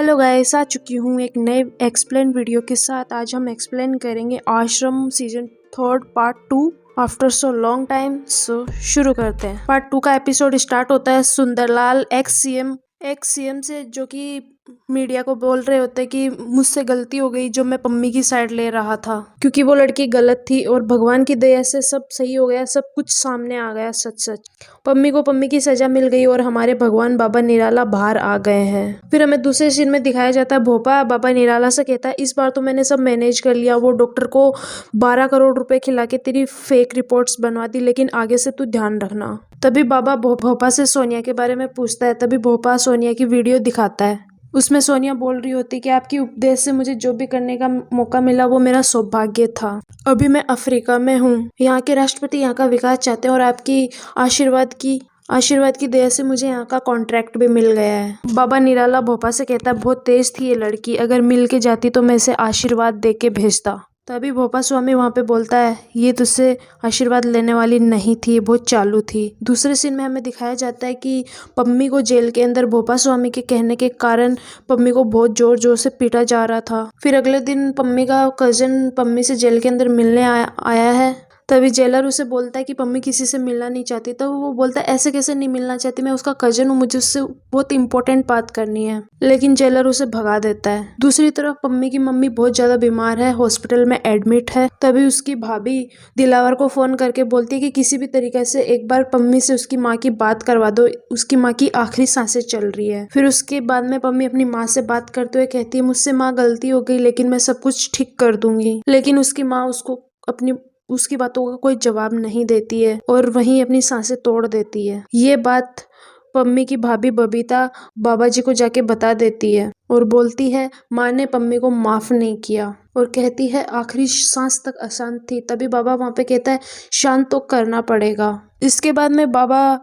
Hello guys, आ चुकी हूँ एक नए एक्सप्लेन वीडियो के साथ। आज हम एक्सप्लेन करेंगे Ashram season 3 part 2 after so long time. So शुरू करते हैं। पार्ट 2 का एपिसोड स्टार्ट होता है सुंदरलाल एक्स सीएम से, जो कि मीडिया को बोल रहे होते कि मुझसे गलती हो गई जो मैं पम्मी की साइड ले रहा था, क्योंकि वो लड़की गलत थी और भगवान की दया से सब सही हो गया, सब कुछ सामने आ गया सच सच। पम्मी को पम्मी की सजा मिल गई और हमारे भगवान बाबा निराला बाहर आ गए हैं। फिर हमें दूसरे सीन में दिखाया जाता है भोपा बाबा निराला से कहता है इस बार तो मैंने सब मैनेज कर लिया, वो डॉक्टर को 12 करोड़ रुपए खिला के तेरी फेक रिपोर्ट्स बनवा दी, लेकिन आगे से तू ध्यान रखना। तभी बाबा भोपा से सोनिया के बारे में पूछता है। तभी भोपा सोनिया की वीडियो दिखाता है। उसमें सोनिया बोल रही होती कि आपकी उपदेश से मुझे जो भी करने का मौका मिला वो मेरा सौभाग्य था। अभी मैं अफ्रीका में हूँ, यहाँ के राष्ट्रपति यहाँ का विकास चाहते हैं और आपकी आशीर्वाद की दया से मुझे यहाँ का कॉन्ट्रैक्ट भी मिल गया है। बाबा निराला भोपा से कहता है बहुत तेज थी ये लड़की, अगर मिल के जाती तो मैं इसे आशीर्वाद दे के भेजता। तभी भोपा स्वामी वहाँ पे बोलता है ये तुझसे आशीर्वाद लेने वाली नहीं थी, बहुत चालू थी। दूसरे सीन में हमें दिखाया जाता है कि पम्मी को जेल के अंदर भोपा स्वामी के कहने के कारण पम्मी को बहुत जोर जोर से पीटा जा रहा था। फिर अगले दिन पम्मी का कजन पम्मी से जेल के अंदर मिलने आया है। तभी जेलर उसे बोलता है कि पम्मी किसी से मिलना नहीं चाहती। तो वो बोलता है ऐसे कैसे नहीं मिलना चाहती, मैं उसका कजन हूँ, मुझे उससे बहुत इंपॉर्टेंट बात करनी है। लेकिन जेलर उसे भगा देता है। दूसरी तरफ पम्मी की मम्मी बहुत ज्यादा बीमार है, हॉस्पिटल में एडमिट है। तभी उसकी भाभी दिलावर को फोन करके बोलती है कि किसी भी तरीके से एक बार पम्मी से उसकी माँ की बात करवा दो, उसकी माँ की आखिरी सांसें चल रही है। फिर उसके बाद में पम्मी अपनी माँ से बात करते हुए कहती है मुझसे माँ गलती हो गई, लेकिन मैं सब कुछ ठीक कर दूंगी। लेकिन उसकी माँ उसकी बातों का कोई जवाब नहीं देती है और वहीं अपनी सांसें तोड़ देती है। ये बात पम्मी की भाभी बबीता बाबा जी को जाके बता देती है और बोलती है माँ ने पम्मी को माफ नहीं किया और कहती है आखिरी सांस तक अशांत थी। तभी बाबा वहाँ पे कहता है शांत तो करना पड़ेगा। इसके बाद में बाबा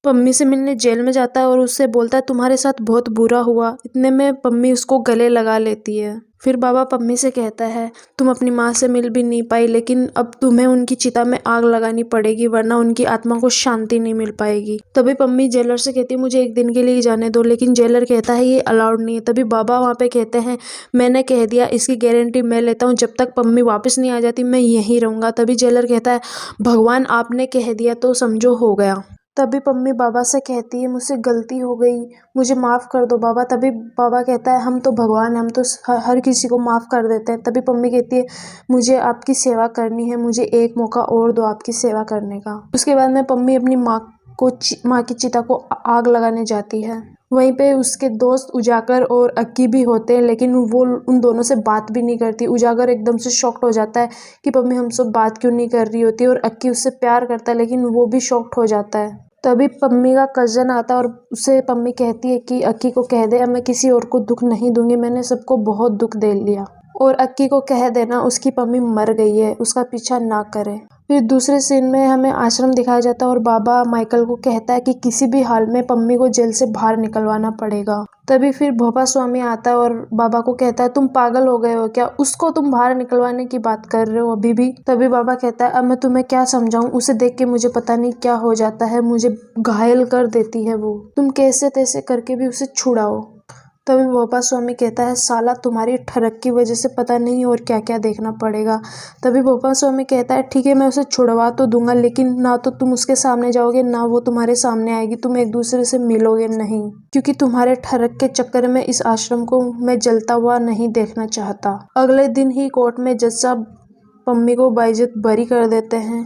पम्मी से मिलने जेल में जाता है और उससे बोलता है तुम्हारे साथ बहुत बुरा हुआ। इतने में पम्मी उसको गले लगा लेती है। फिर बाबा पम्मी से कहता है तुम अपनी माँ से मिल भी नहीं पाई, लेकिन अब तुम्हें उनकी चिता में आग लगानी पड़ेगी, वरना उनकी आत्मा को शांति नहीं मिल पाएगी। तभी पम्मी जेलर से कहती है मुझे एक दिन के लिए जाने दो, लेकिन जेलर कहता है ये अलाउड नहीं है। तभी बाबा वहाँ पे कहते हैं मैंने कह दिया, इसकी गारंटी मैं लेता हूँ, जब तक पम्मी वापस नहीं आ जाती मैं यहीं रहूँगा। तभी जेलर कहता है भगवान आपने कह दिया तो समझो हो गया। तभी पम्मी बाबा से कहती है मुझसे गलती हो गई, मुझे माफ़ कर दो बाबा। तभी बाबा कहता है हम तो भगवान, हम तो हर किसी को माफ़ कर देते हैं। तभी पम्मी कहती है मुझे आपकी सेवा करनी है, मुझे एक मौका और दो आपकी सेवा करने का। उसके बाद में पम्मी अपनी माँ की चिता को आग लगाने जाती है। वहीं पे उसके दोस्त उजागर और अक्की भी होते हैं, लेकिन वो उन दोनों से बात भी नहीं करती। उजागर एकदम से शॉक्ड हो जाता है कि पम्मी हमसे बात क्यों नहीं कर रही होती, और अक्की उससे प्यार करता है लेकिन वो भी शॉक्ड हो जाता है। तभी पम्मी का कजन आता है और उसे पम्मी कहती है कि अक्की को कह दे अब मैं किसी और को दुख नहीं दूंगी, मैंने सबको बहुत दुख दे लिया, और अक्की को कह देना उसकी पम्मी मर गई है, उसका पीछा ना करे। फिर दूसरे सीन में हमें आश्रम दिखाया जाता है और बाबा माइकल को कहता है कि किसी भी हाल में पम्मी को जेल से बाहर निकलवाना पड़ेगा। तभी फिर भोपा स्वामी आता है और बाबा को कहता है तुम पागल हो गए हो क्या, उसको तुम बाहर निकलवाने की बात कर रहे हो अभी भी। तभी बाबा कहता है अब मैं तुम्हें क्या समझाऊं, उसे देख के मुझे पता नहीं क्या हो जाता है, मुझे घायल कर देती है वो, तुम कैसे तैसे करके भी उसे छुड़ाओ। तभी भोपा स्वामी कहता है साला तुम्हारी ठरक की वजह से पता नहीं और क्या क्या देखना पड़ेगा। तभी भोपा स्वामी कहता है ठीक है मैं उसे छुड़वा तो दूंगा, लेकिन ना तो तुम उसके सामने जाओगे ना वो तुम्हारे सामने आएगी, तुम एक दूसरे से मिलोगे नहीं, क्योंकि तुम्हारे ठरक के चक्कर में इस आश्रम को मैं जलता हुआ नहीं देखना चाहता। अगले दिन ही कोर्ट में जज साहब पम्मी को बाइज्जत बरी कर देते हैं।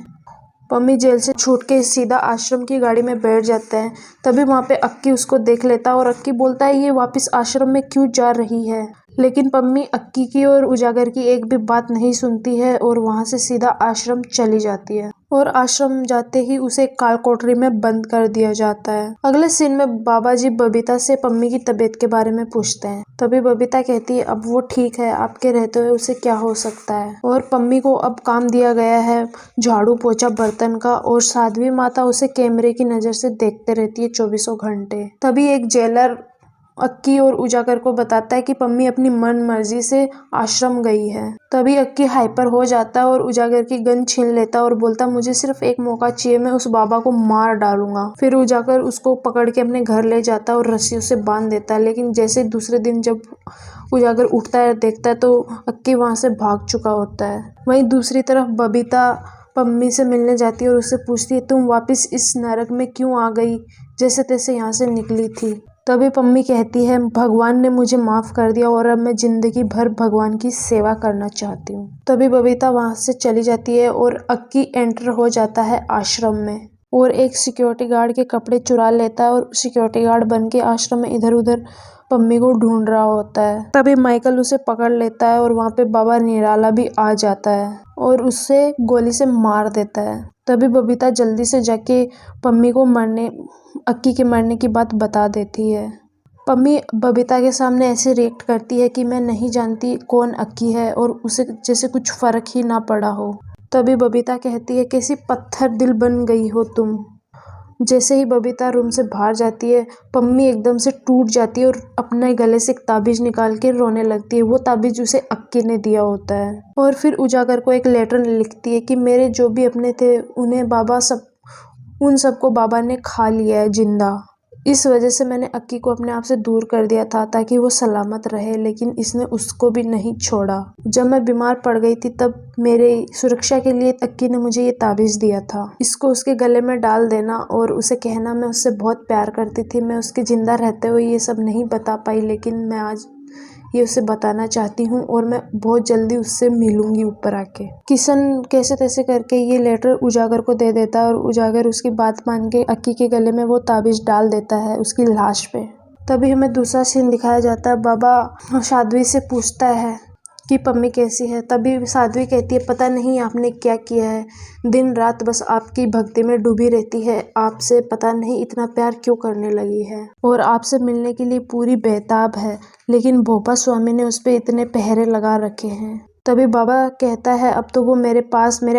पम्मी जेल से छूट के सीधा आश्रम की गाड़ी में बैठ जाते हैं। तभी वहाँ पे अक्की उसको देख लेता है और अक्की बोलता है ये वापस आश्रम में क्यों जा रही है, लेकिन पम्मी अक्की की और उजागर की एक भी बात नहीं सुनती है और वहाँ से सीधा आश्रम चली जाती है। और आश्रम जाते ही उसे काल कोठरी में बंद कर दिया जाता है। अगले सीन में बाबा जी बबीता से पम्मी की तबीयत के बारे में पूछते हैं। तभी बबीता कहती है अब वो ठीक है, आपके रहते हुए उसे क्या हो सकता है। और पम्मी को अब काम दिया गया है झाड़ू पोछा बर्तन का, और साध्वी माता उसे कैमरे की नजर से देखते रहती है 24 घंटे। तभी एक जेलर अक्की और उजागर को बताता है कि पम्मी अपनी मन मर्जी से आश्रम गई है। तभी अक्की हाइपर हो जाता है और उजागर की गन छीन लेता है और बोलता मुझे सिर्फ एक मौका चाहिए, मैं उस बाबा को मार डालूंगा। फिर उजागर उसको पकड़ के अपने घर ले जाता है और रस्सियों से बांध देता है। लेकिन जैसे दूसरे दिन जब उजागर उठता है देखता है तो अक्की वहां से भाग चुका होता है। वहीं दूसरी तरफ बबीता पम्मी से मिलने जाती है और उससे पूछती है तुम वापस इस नरक में क्यों आ गई, जैसे तैसे यहाँ से निकली थी। तभी पम्मी कहती है भगवान ने मुझे माफ कर दिया और अब मैं जिंदगी भर भगवान की सेवा करना चाहती हूँ। तभी बबीता वहां से चली जाती है और अक्की एंटर हो जाता है आश्रम में और एक सिक्योरिटी गार्ड के कपड़े चुरा लेता है और सिक्योरिटी गार्ड बन के आश्रम में इधर उधर पम्मी को ढूंढ रहा होता है। तभी माइकल उसे पकड़ लेता है और वहाँ पे बाबा निराला भी आ जाता है और उससे गोली से मार देता है। तभी बबीता जल्दी से जाके पम्मी को अक्की के मरने की बात बता देती है। पम्मी बबीता के सामने ऐसे रिएक्ट करती है कि मैं नहीं जानती कौन अक्की है और उसे जैसे कुछ फर्क ही ना पड़ा हो। तभी बबीता कहती है कैसी पत्थर दिल बन गई हो तुम। जैसे ही बबीता रूम से बाहर जाती है पम्मी एकदम से टूट जाती है और अपने गले से एक ताबीज निकाल के रोने लगती है। वो ताबीज उसे अक्की ने दिया होता है और फिर उजागर को एक लेटर लिखती है कि मेरे जो भी अपने थे उन सबको बाबा ने खा लिया है जिंदा। इस वजह से मैंने अक्की को अपने आप से दूर कर दिया था ताकि वो सलामत रहे, लेकिन इसने उसको भी नहीं छोड़ा। जब मैं बीमार पड़ गई थी तब मेरे सुरक्षा के लिए अक्की ने मुझे ये ताबीज़ दिया था। इसको उसके गले में डाल देना और उसे कहना मैं उससे बहुत प्यार करती थी। मैं उसके जिंदा रहते हुए ये सब नहीं बता पाई, लेकिन मैं आज ये उसे बताना चाहती हूँ और मैं बहुत जल्दी उससे मिलूंगी ऊपर आके। किशन कैसे तैसे करके ये लेटर उजागर को दे देता है और उजागर उसकी बात मान के अक्की के गले में वो ताबीज डाल देता है उसकी लाश पे। तभी हमें दूसरा सीन दिखाया जाता है। बाबा साध्वी से पूछता है कि पम्मी कैसी है। तभी साध्वी कहती है पता नहीं आपने क्या किया है, दिन रात बस आपकी भक्ति में डूबी रहती है, आपसे पता नहीं इतना प्यार क्यों करने लगी है और आपसे मिलने के लिए पूरी बेताब है, लेकिन भोपा स्वामी ने उस पर इतने पहरे लगा रखे हैं। तभी बाबा कहता है अब तो वो मेरे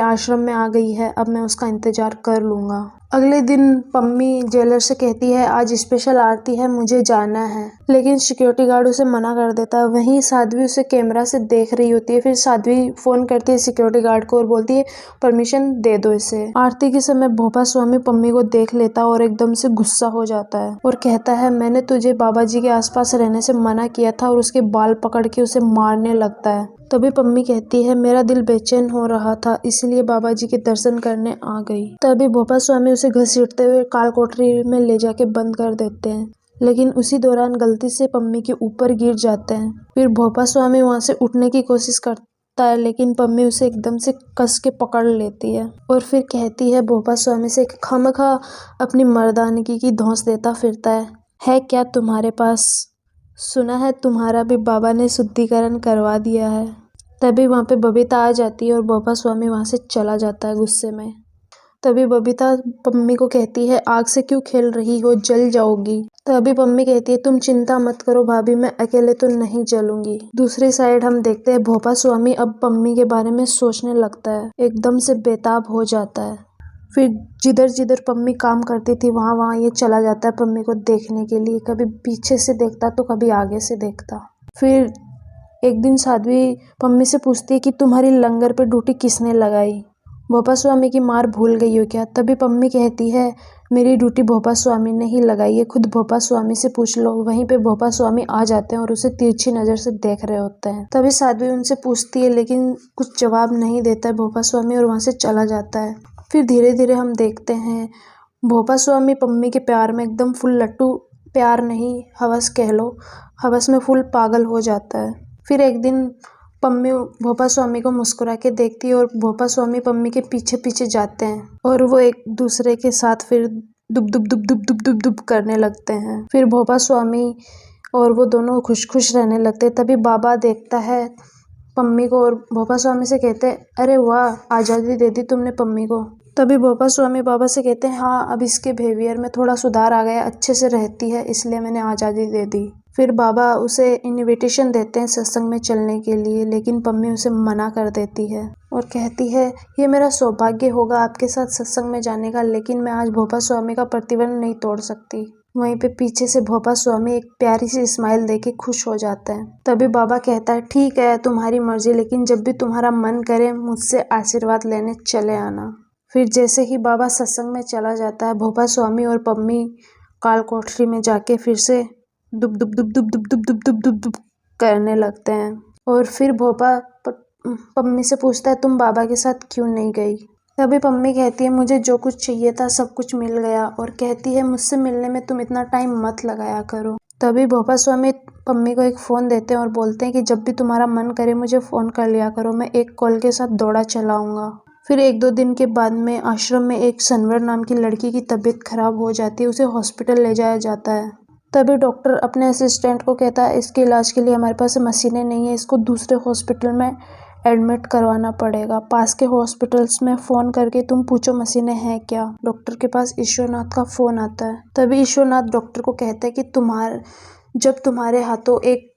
आश्रम में आ गई है, अब मैं उसका इंतजार कर लूंगा। अगले दिन पम्मी जेलर से कहती है आज स्पेशल आरती है, मुझे जाना है, लेकिन सिक्योरिटी गार्ड उसे मना कर देता है। वहीं साध्वी उसे कैमरा से देख रही होती है। फिर साध्वी फोन करती है सिक्योरिटी गार्ड को और बोलती है परमिशन दे दो इसे। आरती के समय भोपा स्वामी पम्मी को देख लेता और एकदम से गुस्सा हो जाता है और कहता है मैंने तुझे बाबा जी के आसपास रहने से मना किया था और उसके बाल पकड़ के उसे मारने लगता है। तभी पम्मी कहती है मेरा दिल बेचैन हो रहा था इसलिए बाबा जी के दर्शन करने आ गई। तभी भोपा स्वामी उसे घसीटते हुए काल कोठरी में ले जाके बंद कर देते हैं, लेकिन उसी दौरान गलती से पम्मी के ऊपर गिर जाते हैं। फिर भोपा स्वामी वहां से उठने की कोशिश करता है, लेकिन पम्मी उसे एकदम से कस के पकड़ लेती है और फिर कहती है भोपा स्वामी से खामखा अपनी मर्दानगी की धौंस देता फिरता है क्या तुम्हारे पास? सुना है तुम्हारा भी बाबा ने शुद्धिकरण करवा दिया है। तभी वहाँ पे बबीता आ जाती है और भोपा स्वामी वहाँ से चला जाता है गुस्से में। तभी बबीता पम्मी को कहती है आग से क्यों खेल रही हो, जल जाओगी। तभी पम्मी कहती है तुम चिंता मत करो भाभी, मैं अकेले तो नहीं जलूंगी। दूसरी साइड हम देखते हैं भोपा स्वामी अब पम्मी के बारे में सोचने लगता है, एकदम से बेताब हो जाता है। फिर जिधर जिधर पम्मी काम करती थी वहाँ ये चला जाता है पम्मी को देखने के लिए। कभी पीछे से देखता तो कभी आगे से देखता। फिर एक दिन साध्वी पम्मी से पूछती है कि तुम्हारी लंगर पे ड्यूटी किसने लगाई, भोपा स्वामी की मार भूल गई हो क्या? तभी पम्मी कहती है मेरी ड्यूटी भोपा स्वामी ने ही लगाई है, खुद भोपा स्वामी से पूछ लो। वहीं पे भोपा स्वामी आ जाते हैं और उसे तिरछी नज़र से देख रहे होते हैं। तभी साध्वी उनसे पूछती है लेकिन कुछ जवाब नहीं देता है भोपा स्वामी और वहाँ से चला जाता है। फिर धीरे धीरे हम देखते हैं भोपा स्वामी पम्मी के प्यार में एकदम फुल लट्टू, प्यार नहीं हवस कह लो, हवस में फुल पागल हो जाता है। फिर एक दिन पम्मी भोपा स्वामी को मुस्कुरा के देखती है और भोपा स्वामी पम्मी के पीछे पीछे जाते हैं और वो एक दूसरे के साथ फिर दुब दुब दुब दुब दुब दुब दुब करने लगते हैं। फिर भोपा स्वामी और वो दोनों खुश खुश रहने लगते हैं। तभी बाबा देखता है पम्मी को और भोपा स्वामी से कहते हैं अरे वाह आज़ादी दे दी तुमने पम्मी को। तभी भोपा स्वामी बाबा से कहते हैं हाँ अब इसके बिहेवियर में थोड़ा सुधार आ गया, अच्छे से रहती है इसलिए मैंने आज़ादी दे दी। फिर बाबा उसे इनविटेशन देते हैं सत्संग में चलने के लिए, लेकिन पम्मी उसे मना कर देती है और कहती है ये मेरा सौभाग्य होगा आपके साथ सत्संग में जाने का, लेकिन मैं आज भोपा स्वामी का प्रतिबंध नहीं तोड़ सकती। वहीं पे पीछे से भोपा स्वामी एक प्यारी सी स्माइल देके खुश हो जाता है। तभी बाबा कहता है ठीक है तुम्हारी मर्जी, लेकिन जब भी तुम्हारा मन करे मुझसे आशीर्वाद लेने चले आना। फिर जैसे ही बाबा सत्संग में चला जाता है, भोपा स्वामी और पम्मी काल कोठरी में जाके फिर से दुब दुब दुब दुब दुब दुब दुब दुब दुब दुब करने लगते हैं। और फिर भोपा पम्मी से पूछता है तुम बाबा के साथ क्यों नहीं गई। तभी पम्मी कहती है मुझे जो कुछ चाहिए था सब कुछ मिल गया, और कहती है मुझसे मिलने में तुम इतना टाइम मत लगाया करो। तभी भोपा स्वामी पम्मी को एक फ़ोन देते हैं और बोलते हैं कि जब भी तुम्हारा मन करे मुझे फ़ोन कर लिया करो, मैं एक कॉल के साथ दौड़ा चलाऊंगा। फिर 1-2 दिन के बाद में आश्रम में एक सनवर नाम की लड़की की तबीयत खराब हो जाती है, उसे हॉस्पिटल ले जाया जाता है। तभी डॉक्टर अपने असिस्टेंट को कहता है इसके इलाज के लिए हमारे पास मशीनें नहीं है, इसको दूसरे हॉस्पिटल में एडमिट करवाना पड़ेगा। पास के हॉस्पिटल्स में फ़ोन करके तुम पूछो मशीनें हैं क्या। डॉक्टर के पास ईश्वरनाथ का फ़ोन आता है। तभी ईश्वरनाथ डॉक्टर को कहता है कि जब तुम्हारे हाथों एक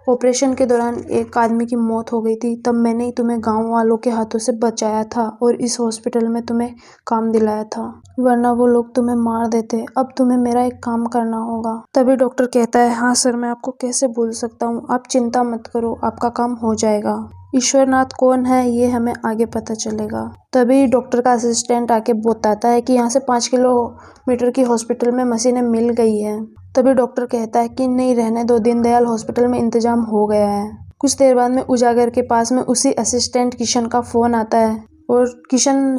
ऑपरेशन के दौरान एक आदमी की मौत हो गई थी, तब मैंने ही तुम्हें गांव वालों के हाथों से बचाया था और इस हॉस्पिटल में तुम्हें काम दिलाया था, वरना वो लोग तुम्हें मार देते। अब तुम्हें मेरा एक काम करना होगा। तभी डॉक्टर कहता है हाँ सर, मैं आपको कैसे भूल सकता हूँ, आप चिंता मत करो, आपका काम हो जाएगा। ईश्वरनाथ कौन है ये हमें आगे पता चलेगा। तभी डॉक्टर का असिस्टेंट आके बताता है कि यहाँ से 5 किलोमीटर की हॉस्पिटल में मशीनें मिल गई है। तभी डॉक्टर कहता है कि नहीं रहने दो, दीनदयाल हॉस्पिटल में इंतजाम हो गया है। कुछ देर बाद में उजागर के पास में उसी असिस्टेंट किशन का फ़ोन आता है और किशन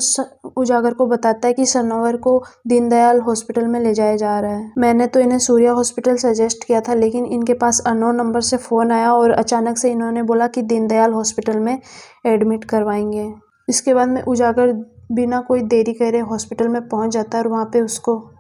उजागर को बताता है कि सनोवर को दीनदयाल हॉस्पिटल में ले जाया जा रहा है। मैंने तो इन्हें सूर्या हॉस्पिटल सजेस्ट किया था, लेकिन इनके पास अननोन नंबर से फ़ोन आया और अचानक से इन्होंने बोला कि दीनदयाल हॉस्पिटल में एडमिट करवाएंगे। इसके बाद में उजागर बिना कोई देरी करे हॉस्पिटल में पहुंच जाता है और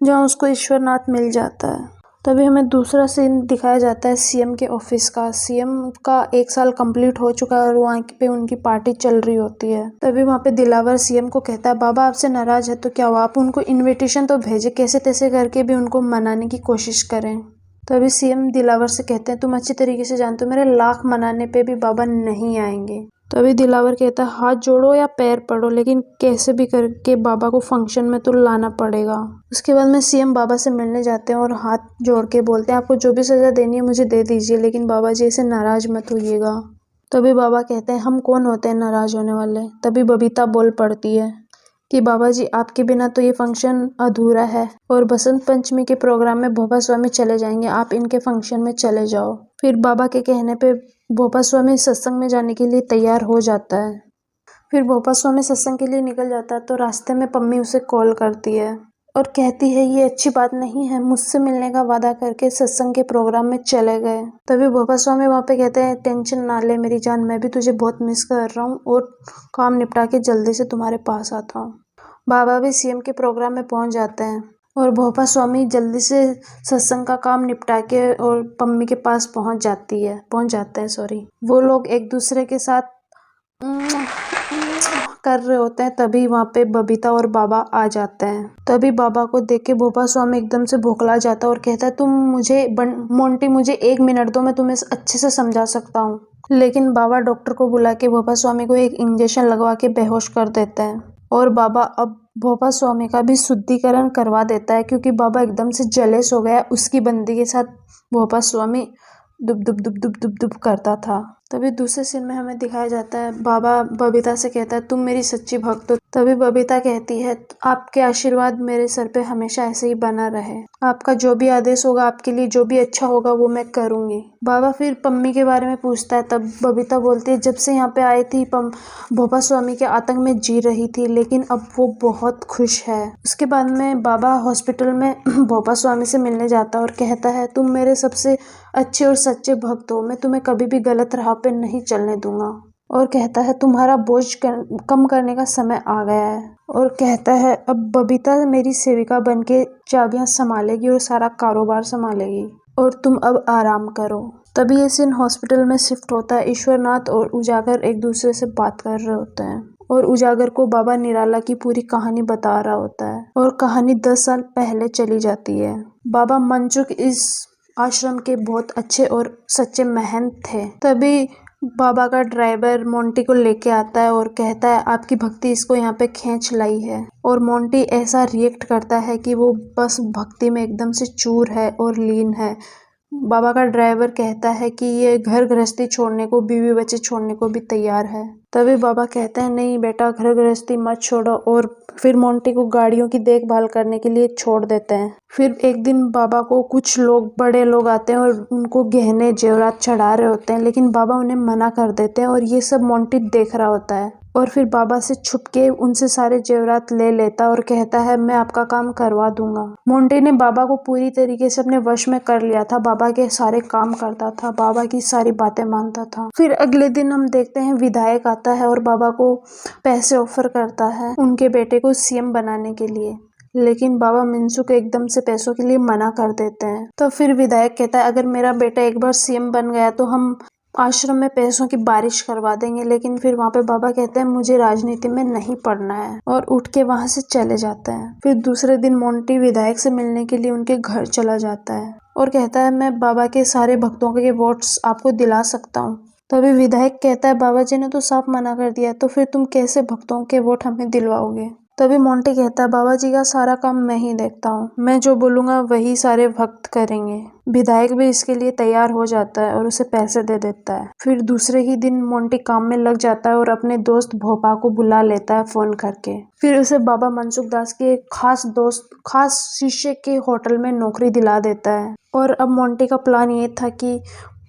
जहाँ उसको ईश्वरनाथ मिल जाता है। तभी हमें दूसरा सीन दिखाया जाता है सीएम के ऑफिस का। सीएम का 1 साल कंप्लीट हो चुका है और वहाँ पे उनकी पार्टी चल रही होती है। तभी वहाँ पे दिलावर सीएम को कहता है बाबा आपसे नाराज है तो क्या हुआ, आप उनको इनविटेशन तो भेजे, कैसे तैसे करके भी उनको मनाने की कोशिश करें। तभी सीएम दिलावर से कहते हैं तुम अच्छी तरीके से जानते हो मेरे लाख मनाने पे भी बाबा नहीं आएंगे। तभी दिलावर कहता है हाथ जोड़ो या पैर पड़ो, लेकिन कैसे भी करके बाबा को फंक्शन में तो लाना पड़ेगा। उसके बाद में सीएम बाबा से मिलने जाते हैं और हाथ जोड़ के बोलते हैं आपको जो भी सज़ा देनी है मुझे दे दीजिए, लेकिन बाबा जी ऐसे नाराज मत होइएगा। तभी बाबा कहते हैं हम कौन होते हैं नाराज होने वाले। तभी बबीता बोल पड़ती है कि बाबा जी आपके बिना तो ये फंक्शन अधूरा है और बसंत पंचमी के प्रोग्राम में भोपा स्वामी चले जाएंगे, आप इनके फंक्शन में चले जाओ। फिर बाबा के कहने पे भोपा स्वामी सत्संग में जाने के लिए तैयार हो जाता है। फिर भोपा स्वामी सत्संग के लिए निकल जाता है तो रास्ते में पम्मी उसे कॉल करती है और कहती है ये अच्छी बात नहीं है, मुझसे मिलने का वादा करके सत्संग के प्रोग्राम में चले गए। तभी भोपा स्वामी वहाँ पे कहते हैं टेंशन ना ले मेरी जान, मैं भी तुझे बहुत मिस कर रहा हूँ और काम निपटा के जल्दी से तुम्हारे पास आता हूँ। बाबा भी सीएम के प्रोग्राम में पहुँच जाते हैं और भोपा स्वामी जल्दी से सत्संग का काम निपटा के और पम्मी के पास पहुँच जाते हैं। वो लोग एक दूसरे के साथ कर रहे होते हैं। तभी वहाँ पे बबीता और बाबा आ जाते हैं। तभी बाबा को देख के भोपा स्वामी एकदम से बौखला जाता है और कहता है तुम मुझे मोंटी मुझे 1 मिनट दो, मैं तुम्हें अच्छे से समझा सकता हूँ। लेकिन बाबा डॉक्टर को बुला के भोपा स्वामी को एक इंजेक्शन लगवा के बेहोश कर देते हैं और बाबा अब भोपा स्वामी का भी शुद्धिकरण करवा देता है, क्योंकि बाबा एकदम से जेलस हो गया। उसकी बंदी के साथ भोपा स्वामी दुब दुब दुब दुब दुब दुब करता था। तभी दूसरे सीन में हमें दिखाया जाता है बाबा बबीता से कहता है तुम मेरी सच्ची भक्त हो। तभी बबीता कहती है आपके आशीर्वाद मेरे सर पे हमेशा ऐसे ही बना रहे, आपका जो भी आदेश होगा, आपके लिए जो भी अच्छा होगा वो मैं करूंगी। बाबा फिर पम्मी के बारे में पूछता है। तब बबीता बोलती है जब से यहाँ पे आई थी भोपा स्वामी के आतंक में जी रही थी, लेकिन अब वो बहुत खुश है। उसके बाद में बाबा हॉस्पिटल में भोपा स्वामी से मिलने जाता है और कहता है तुम मेरे सबसे अच्छे और सच्चे भक्त हो, मैं तुम्हें कभी भी गलत राह पे नहीं चलने दूंगा। और कहता है तुम्हारा बोझ कम करने का समय आ गया है। और कहता है अब बबीता मेरी सेविका बनके चाबियां संभालेगी और सारा कारोबार संभालेगी और तुम अब आराम करो। तभी ये सीन हॉस्पिटल में शिफ्ट होता है। ईश्वरनाथ और उजागर एक दूसरे से बात कर रहे होते हैं और उजागर को बाबा निराला की पूरी कहानी बता रहा होता है और कहानी 10 साल पहले चली जाती है। बाबा मनचुक इस आश्रम के बहुत अच्छे और सच्चे महंत थे। तभी बाबा का ड्राइवर मोंटी को लेके आता है और कहता है आपकी भक्ति इसको यहाँ पे खींच लाई है। और मोंटी ऐसा रिएक्ट करता है कि वो बस भक्ति में एकदम से चूर है और लीन है। बाबा का ड्राइवर कहता है कि ये घर गृहस्थी छोड़ने को, बीवी बच्चे छोड़ने को भी तैयार है। तभी बाबा कहते हैं नहीं बेटा, घर गृहस्थी मत छोड़ो, और फिर मोंटी को गाड़ियों की देखभाल करने के लिए छोड़ देते हैं। फिर एक दिन बाबा को कुछ लोग, बड़े लोग आते हैं और उनको गहने जेवरात चढ़ा रहे होते हैं, लेकिन बाबा उन्हें मना कर देते हैं और ये सब मोंटी देख रहा होता है। और फिर बाबा से छुप के उनसे सारे जेवरात ले लेता और कहता है मैं आपका काम करवा दूंगा। मोंटी ने बाबा को पूरी तरीके से अपने वश में कर लिया था, बाबा के सारे काम करता था, बाबा की सारी बातें मानता था। फिर अगले दिन हम देखते हैं विधायक आता है और बाबा को पैसे ऑफर करता है उनके बेटे को सीएम बनाने के लिए, लेकिन बाबा मनसुख एकदम से पैसों के लिए मना कर देते हैं। तो फिर विधायक कहता है अगर मेरा बेटा एक बार सीएम बन गया तो हम आश्रम में पैसों की बारिश करवा देंगे। लेकिन फिर वहाँ पे बाबा कहते हैं मुझे राजनीति में नहीं पढ़ना है, और उठ के वहाँ से चले जाते हैं। फिर दूसरे दिन मोंटी विधायक से मिलने के लिए उनके घर चला जाता है और कहता है मैं बाबा के सारे भक्तों के वोट्स आपको दिला सकता हूँ। तभी विधायक कहता है बाबा जी ने तो साफ मना कर दिया, तो फिर तुम कैसे भक्तों के वोट हमें दिलवाओगे। तभी मोंटी कहता है बाबा जी का सारा काम मैं ही देखता हूँ, मैं जो बोलूँगा वही सारे भक्त करेंगे। विधायक भी इसके लिए तैयार हो जाता है और उसे पैसे दे देता है। फिर दूसरे ही दिन मोंटी काम में लग जाता है और अपने दोस्त भोपा को बुला लेता है फोन करके। फिर उसे बाबा मनसुख दास के एक खास शिष्य के होटल में नौकरी दिला देता है। और अब मोंटी का प्लान ये था कि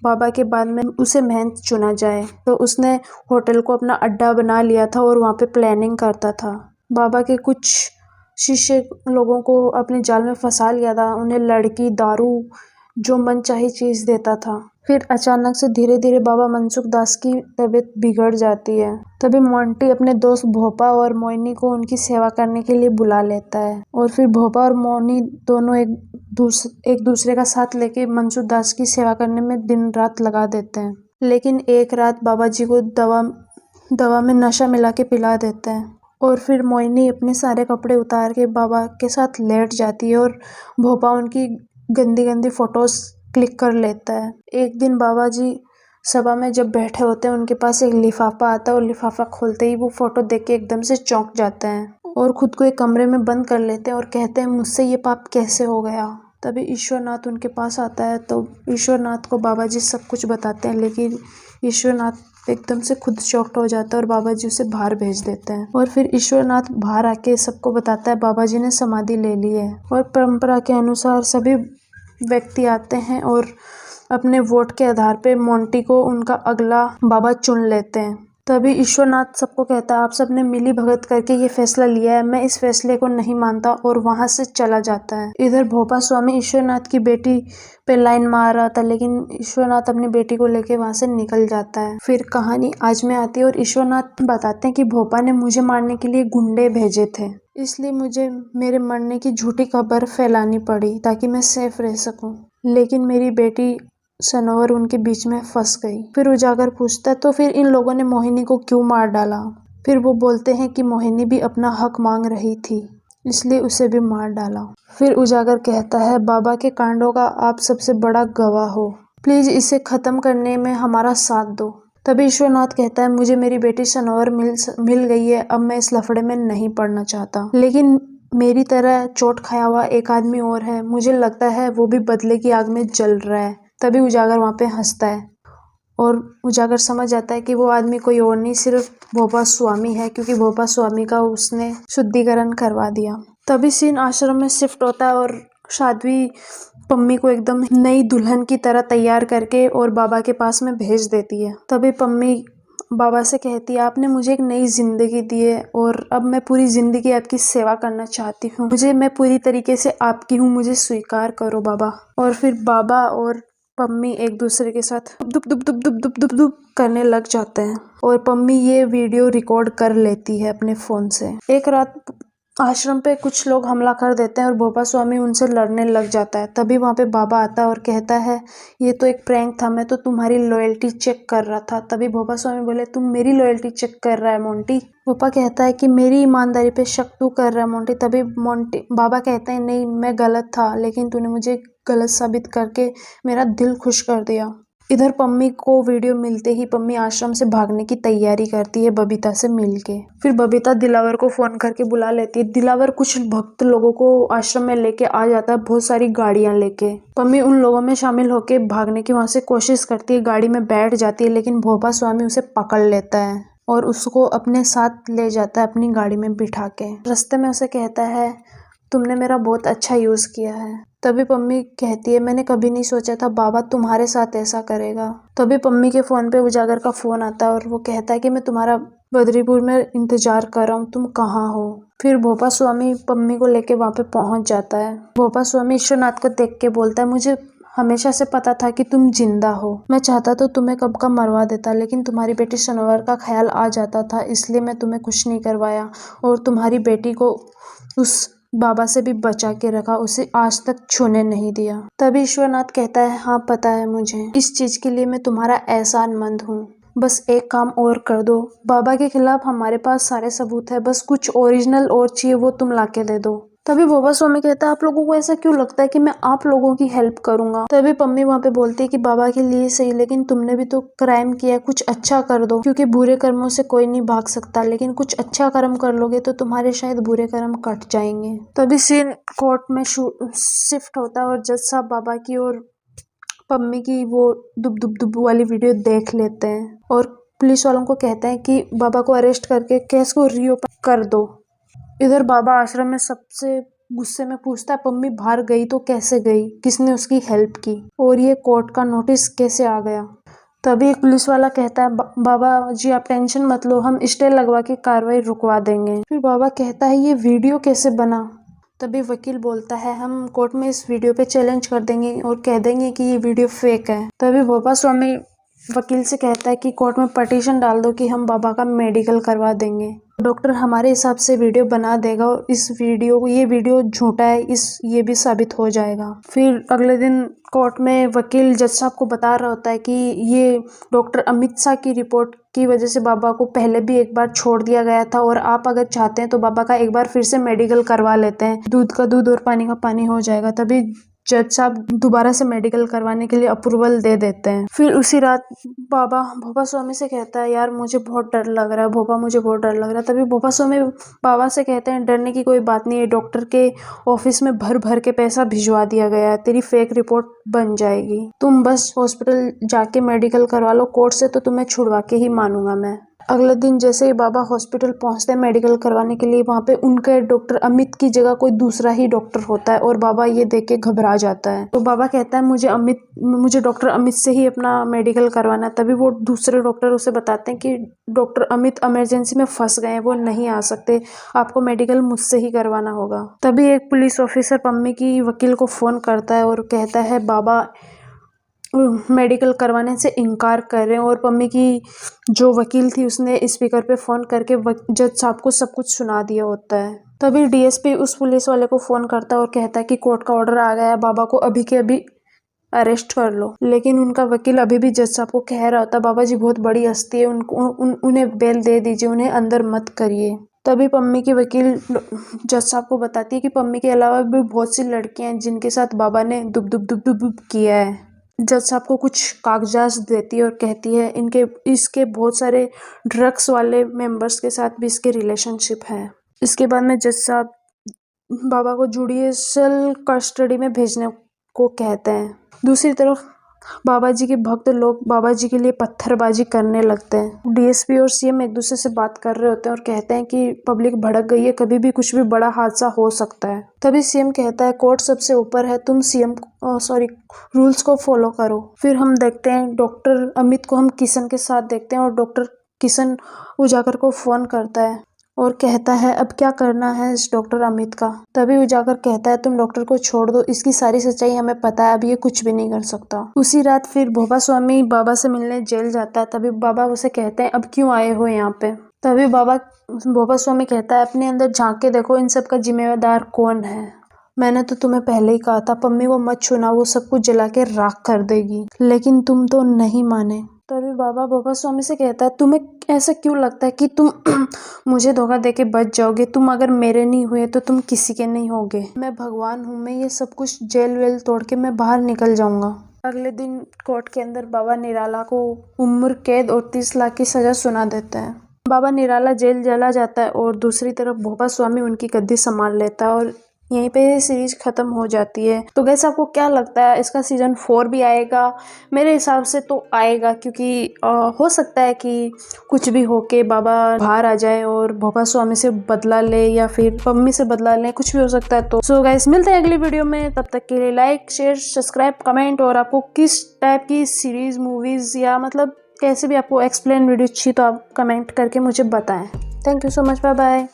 बाबा के बाद में उसे महंत चुना जाए, तो उसने होटल को अपना अड्डा बना लिया था और वहाँ पे प्लानिंग करता था। बाबा के कुछ शिष्य लोगों को अपने जाल में फंसा लिया था, उन्हें लड़की, दारू, जो मनचाही चीज़ देता था। फिर अचानक से धीरे धीरे बाबा मनसुख दास की तबीयत बिगड़ जाती है। तभी मोंटी अपने दोस्त भोपा और मोहिनी को उनकी सेवा करने के लिए बुला लेता है, और फिर भोपा और मोहिनी दोनों एक दूसरे का साथ लेके मनसुख दास की सेवा करने में दिन रात लगा देते हैं। लेकिन एक रात बाबा जी को दवा में नशा मिला के पिला देते हैं, और फिर मोहिनी अपने सारे कपड़े उतार के बाबा के साथ लेट जाती है और भोपा उनकी गंदी गंदी फोटोज क्लिक कर लेता है। एक दिन बाबा जी सभा में जब बैठे होते हैं, उनके पास एक लिफाफा आता है और लिफाफा खोलते ही वो फोटो देख के एकदम से चौंक जाते हैं और खुद को एक कमरे में बंद कर लेते हैं और कहते हैं मुझसे ये पाप कैसे हो गया। तभी ईश्वरनाथ उनके पास आता है, तो ईश्वरनाथ को बाबा जी सब कुछ बताते हैं, लेकिन ईश्वरनाथ एकदम से खुद शॉक्ड हो जाता है और बाबा जी उसे बाहर भेज देते हैं। और फिर ईश्वरनाथ बाहर आके सबको बताता है बाबा जी ने समाधि ले ली है। और परंपरा के अनुसार सभी व्यक्ति आते हैं और अपने वोट के आधार पे मोंटी को उनका अगला बाबा चुन लेते हैं। तभी ईश्वरनाथ सबको कहता है आप सबने मिली भगत करके ये फैसला लिया है, मैं इस फैसले को नहीं मानता, और वहां से चला जाता है। इधर भोपा स्वामी ईश्वरनाथ की बेटी पे लाइन मार रहा था, लेकिन ईश्वरनाथ अपनी बेटी को लेके वहां से निकल जाता है। फिर कहानी आज में आती है और ईश्वरनाथ बताते हैं कि भोपा ने मुझे मारने के लिए गुंडे भेजे थे, इसलिए मुझे मेरे मरने की झूठी खबर फैलानी पड़ी ताकि मैं सेफ रह सकूं, लेकिन मेरी बेटी सनोवर उनके बीच में फंस गई। फिर उजागर पूछता है तो फिर इन लोगों ने मोहिनी को क्यों मार डाला। फिर वो बोलते हैं कि मोहिनी भी अपना हक मांग रही थी, इसलिए उसे भी मार डाला। फिर उजागर कहता है बाबा के कांडों का आप सबसे बड़ा गवाह हो, प्लीज इसे खत्म करने में हमारा साथ दो। तभी ईश्वरनाथ कहता है मुझे मेरी बेटी सनोवर मिल गई है, अब मैं इस लफड़े में नहीं पड़ना चाहता, लेकिन मेरी तरह चोट खाया हुआ एक आदमी और है, मुझे लगता है वो भी बदले की आग में जल रहा है। तभी उजागर वहाँ पे हंसता है और उजागर समझ जाता है कि वो आदमी कोई और नहीं, सिर्फ भोपा स्वामी है, क्योंकि भोपा स्वामी का उसने शुद्धिकरण करवा दिया। तभी सीन आश्रम में शिफ्ट होता है और साध्वी पम्मी को एकदम नई दुल्हन की तरह तैयार करके और बाबा के पास में भेज देती है। तभी पम्मी बाबा से कहती है आपने मुझे एक नई जिंदगी दी है और अब मैं पूरी जिंदगी आपकी सेवा करना चाहती हूँ, मैं पूरी तरीके से आपकी हूँ, मुझे स्वीकार करो बाबा। और फिर बाबा और पम्मी एक दूसरे के साथ दुप दुप दुप दुप दुप दुप दुप करने लग जाते हैं और पम्मी ये वीडियो रिकॉर्ड कर लेती है अपने फोन से। एक रात आश्रम पे कुछ लोग हमला कर देते हैं और भोपा स्वामी उनसे लड़ने लग जाता है। तभी वहाँ पे बाबा आता है और कहता है ये तो एक प्रैंक था, मैं तो तुम्हारी लॉयल्टी चेक कर रहा था। तभी भोपा स्वामी बोले तुम मेरी लॉयल्टी चेक कर रहा है मोंटी। भोपा कहता है कि मेरी ईमानदारी पे शक तू कर रहा है मोंटी। तभी बाबा कहते हैं नहीं मैं गलत था, लेकिन तूने मुझे गलत साबित करके मेरा दिल खुश कर दिया। इधर पम्मी को वीडियो मिलते ही पम्मी आश्रम से भागने की तैयारी करती है बबीता से मिलके। फिर बबीता दिलावर को फोन करके बुला लेती है। दिलावर कुछ भक्त लोगों को आश्रम में लेके आ जाता है, बहुत सारी गाड़ियां लेके। पम्मी उन लोगों में शामिल होके भागने की वहां से कोशिश करती है, गाड़ी में बैठ जाती है, लेकिन भोपा स्वामी उसे पकड़ लेता है और उसको अपने साथ ले जाता है अपनी गाड़ी में बिठा के। रास्ते में उसे कहता है, तुमने मेरा बहुत अच्छा यूज किया है। तभी पम्मी कहती है, मैंने कभी नहीं सोचा था बाबा तुम्हारे साथ ऐसा करेगा। तभी पम्मी के फोन पे उजागर का फोन आता है और वो कहता है कि मैं तुम्हारा बद्रीपुर में इंतजार कर रहा हूँ, तुम कहाँ हो। फिर भोपा स्वामी पम्मी को लेके वहां पे पहुंच जाता है। भोपा स्वामी ईश्वरनाथ को देख के बोलता है, मुझे हमेशा से पता था कि तुम जिंदा हो। मैं चाहता तो तुम्हें कब का मरवा देता, लेकिन तुम्हारी बेटी सनोवर का ख्याल आ जाता था, इसलिए मैं तुम्हें कुछ नहीं करवाया और तुम्हारी बेटी को उस बाबा से भी बचा के रखा, उसे आज तक छूने नहीं दिया। तभी ईश्वरनाथ कहता है, हाँ पता है मुझे, इस चीज के लिए मैं तुम्हारा एहसानमंद हूँ। बस एक काम और कर दो, बाबा के खिलाफ हमारे पास सारे सबूत है, बस कुछ ओरिजिनल और चाहिए वो तुम लाके दे दो। तभी भोपा स्वामी कहता है, आप लोगों को ऐसा क्यों लगता है कि मैं आप लोगों की हेल्प करूंगा। तभी पम्मी वहां पे बोलती है कि बाबा के लिए सही, लेकिन तुमने भी तो क्राइम किया, कुछ अच्छा कर दो, क्योंकि बुरे कर्मों से कोई नहीं भाग सकता, लेकिन कुछ अच्छा कर्म कर लोगे तो तुम्हारे शायद बुरे कर्म कट जाएंगे। तभी सीन कोर्ट में शिफ्ट होता है और जज साहब बाबा की और पम्मी की वो दुब दुब दुब वाली वीडियो देख लेते हैं और पुलिस वालों को कहते हैं कि बाबा को अरेस्ट करके केस को रीओपन कर दो। इधर बाबा आश्रम में सबसे गुस्से में पूछता है, पम्मी बाहर गई तो कैसे गई, किसने उसकी हेल्प की और ये कोर्ट का नोटिस कैसे आ गया। तभी एक पुलिस वाला कहता है, बाबा जी आप टेंशन मत लो, हम स्टे लगवा के कार्रवाई रुकवा देंगे। फिर बाबा कहता है, ये वीडियो कैसे बना। तभी वकील बोलता है, हम कोर्ट में इस वीडियो पे चैलेंज कर देंगे और कह देंगे कि ये वीडियो फेक है। तभी भोपा स्वामी वकील से कहता है कि कोर्ट में पटिशन डाल दो कि हम बाबा का मेडिकल करवा देंगे। डॉक्टर हमारे हिसाब से वीडियो बना देगा और ये वीडियो झूठा है, ये भी साबित हो जाएगा। फिर अगले दिन कोर्ट में वकील जज साहब को बता रहा होता है कि ये डॉक्टर अमित शाह की रिपोर्ट की वजह से बाबा को पहले भी एक बार छोड़ दिया गया था और आप अगर चाहते हैं तो बाबा का एक बार फिर से मेडिकल करवा लेते हैं, दूध का दूध और पानी का पानी हो जाएगा। तभी जज साहब दोबारा से मेडिकल करवाने के लिए अप्रूवल दे देते हैं। फिर उसी रात बाबा भोपा स्वामी से कहता है, यार मुझे बहुत डर लग रहा है भोपा, मुझे बहुत डर लग रहा है। तभी भोपा स्वामी बाबा से कहते हैं, डरने की कोई बात नहीं है, डॉक्टर के ऑफिस में भर भर के पैसा भिजवा दिया गया है, तेरी फेक रिपोर्ट बन जाएगी, तुम बस हॉस्पिटल जाके मेडिकल करवा लो, कोर्ट से तो तुम्हें छुड़वा के ही मानूंगा मैं। अगले दिन जैसे ही बाबा हॉस्पिटल पहुंचते हैं मेडिकल करवाने के लिए, वहां पे उनके डॉक्टर अमित की जगह कोई दूसरा ही डॉक्टर होता है और बाबा ये देख के घबरा जाता है। तो बाबा कहता है, मुझे डॉक्टर अमित से ही अपना मेडिकल करवाना है। तभी वो दूसरे डॉक्टर उसे बताते हैं कि डॉक्टर अमित इमरजेंसी में फंस गए हैं, वो नहीं आ सकते, आपको मेडिकल मुझसे ही करवाना होगा। तभी एक पुलिस ऑफिसर पम्मी की वकील को फोन करता है और कहता है, बाबा मेडिकल करवाने से इनकार कर रहे हैं। और पम्मी की जो वकील थी उसने स्पीकर पे फ़ोन करके जज साहब को सब कुछ सुना दिया होता है। तभी डीएसपी उस पुलिस वाले को फ़ोन करता है और कहता है कि कोर्ट का ऑर्डर आ गया है, बाबा को अभी के अभी अरेस्ट कर लो। लेकिन उनका वकील अभी भी जज साहब को कह रहा होता, बाबा जी बहुत बड़ी हस्ती है, उन्हें बेल दे दीजिए, उन्हें अंदर मत करिए। तभी पम्मी की वकील जज साहब को बताती है कि पम्मी के अलावा भी बहुत सी लड़कियां हैं जिनके साथ बाबा ने दुब दुब दुब दुब दुब किया है। जज साहब को कुछ कागजात देती है और कहती है, इसके बहुत सारे ड्रग्स वाले मेंबर्स के साथ भी इसके रिलेशनशिप है। इसके बाद में जज साहब बाबा को जुडिशियल कस्टडी में भेजने को कहते हैं। दूसरी तरफ बाबा जी के भक्त लोग बाबा जी के लिए पत्थरबाजी करने लगते हैं। डीएसपी और सीएम एक दूसरे से बात कर रहे होते हैं और कहते हैं कि पब्लिक भड़क गई है, कभी भी कुछ भी बड़ा हादसा हो सकता है। तभी सीएम कहता है, कोर्ट सबसे ऊपर है, तुम रूल्स को फॉलो करो। फिर हम देखते हैं डॉक्टर अमित को हम किशन के साथ देखते हैं और डॉक्टर किशन उजागर को फोन करता है और कहता है, अब क्या करना है इस डॉक्टर अमित का। तभी उजागर कहता है, तुम डॉक्टर को छोड़ दो, इसकी सारी सच्चाई हमें पता है, अब ये कुछ भी नहीं कर सकता। उसी रात फिर भोपा स्वामी बाबा से मिलने जेल जाता है। तभी बाबा उसे कहते हैं, अब क्यों आए हो यहाँ पे। तभी भोपा स्वामी कहता है, अपने अंदर झांक के देखो, इन सब का जिम्मेदार कौन है। मैंने तो तुम्हें पहले ही कहा था, पम्मी को मत छूना, वो सब कुछ जला के राख कर देगी, लेकिन तुम तो नहीं माने। तभी बाबा भोपा स्वामी से कहता है, तुम्हें ऐसा क्यों लगता है कि तुम मुझे धोखा देके बच जाओगे, तुम अगर मेरे नहीं हुए तो तुम किसी के नहीं होगे। मैं भगवान हूँ, मैं ये सब कुछ जेल वेल तोड़ के मैं बाहर निकल जाऊंगा। अगले दिन कोर्ट के अंदर बाबा निराला को उम्र कैद और 30 लाख की सजा सुना देता है। बाबा निराला जेल चला जाता है और दूसरी तरफ भोपा स्वामी उनकी गद्दी संभाल लेता है और यहीं पे सीरीज खत्म हो जाती है। तो गैस आपको क्या लगता है, इसका सीजन 4 भी आएगा? मेरे हिसाब से तो आएगा, क्योंकि हो सकता है कि कुछ भी होके बाबा बाहर आ जाए और भोपा स्वामी से बदला ले या फिर पम्मी से बदला ले, कुछ भी हो सकता है। तो सो गाइस, मिलते हैं अगली वीडियो में, तब तक के लिए लाइक शेयर सब्सक्राइब कमेंट, और आपको किस टाइप की सीरीज मूवीज या मतलब कैसे भी आपको एक्सप्लेन वीडियो अच्छी तो आप कमेंट करके मुझे बताएं। Thank you so much, bye bye.